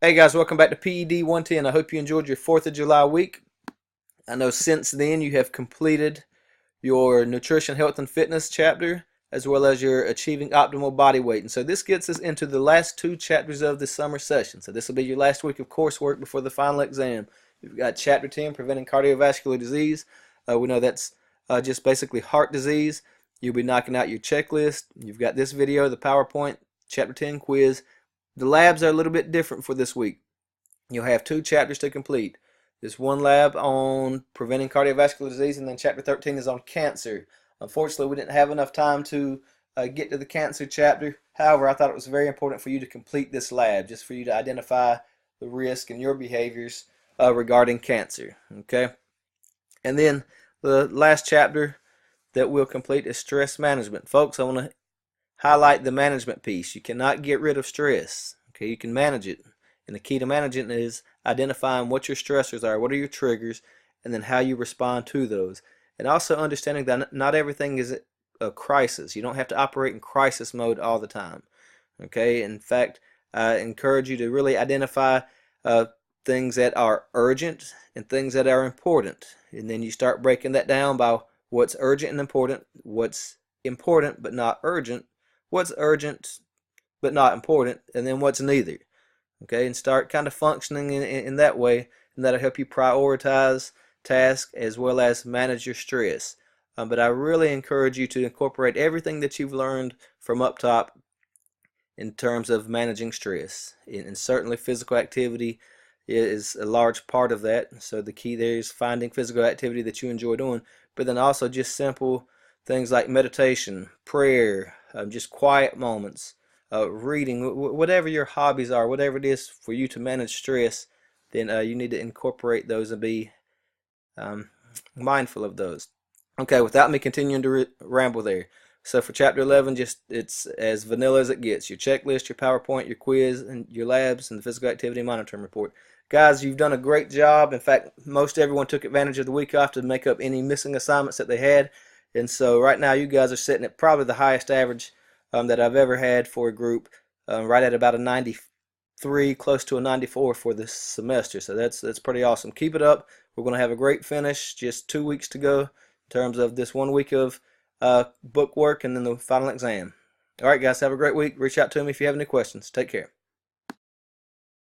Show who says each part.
Speaker 1: Hey guys, welcome back to PED 110. I hope you enjoyed your 4th of July week. I know since then you have completed your nutrition, health, and fitness chapter, as well as your achieving optimal body weight. And so this gets us into the last two chapters of the summer session. So this will be your last week of coursework before the final exam. You've got chapter 10, preventing cardiovascular disease. We know that's just basically heart disease. You'll be knocking out your checklist. You've got this video, the PowerPoint, chapter 10 quiz. The labs are a little bit different for this week. You'll have two chapters to complete. There's one lab on preventing cardiovascular disease, and then chapter 13 is on cancer. Unfortunately, we didn't have enough time to get to the cancer chapter. However, I thought it was very important for you to complete this lab, just for you to identify the risk and your behaviors regarding cancer. Okay? And then the last chapter that we'll complete is stress management. Folks, I want to highlight the management piece. You cannot get rid of stress. Okay, you can manage it. And the key to managing it is identifying what your stressors are, what are your triggers, and then how you respond to those. And also understanding that not everything is a crisis. You don't have to operate in crisis mode all the time. Okay, in fact, I encourage you to really identify things that are urgent and things that are important. And then you start breaking that down by what's urgent and important, what's important but not urgent, what's urgent but not important, and then what's neither. Okay, and start kind of functioning in that way, and that'll help you prioritize tasks as well as manage your stress. But I really encourage you to incorporate everything that you've learned from up top in terms of managing stress. And certainly physical activity is a large part of that. So the key there is finding physical activity that you enjoy doing, but then also just simple things like meditation, prayer, just quiet moments, reading, whatever your hobbies are, whatever it is for you to manage stress, then you need to incorporate those and be mindful of those. Okay, without me continuing to ramble there. So for chapter 11, just it's as vanilla as it gets. Your checklist, your PowerPoint, your quiz, and your labs, and the physical activity monitoring report. Guys, you've done a great job. In fact, most everyone took advantage of the week off to make up any missing assignments that they had. And so right now you guys are sitting at probably the highest average that I've ever had for a group, right at about a 93, close to a 94 for this semester. So that's pretty awesome. Keep it up. We're going to have a great finish. Just 2 weeks to go in terms of this 1 week of book work and then the final exam. All right, guys, have a great week. Reach out to me if you have any questions. Take care.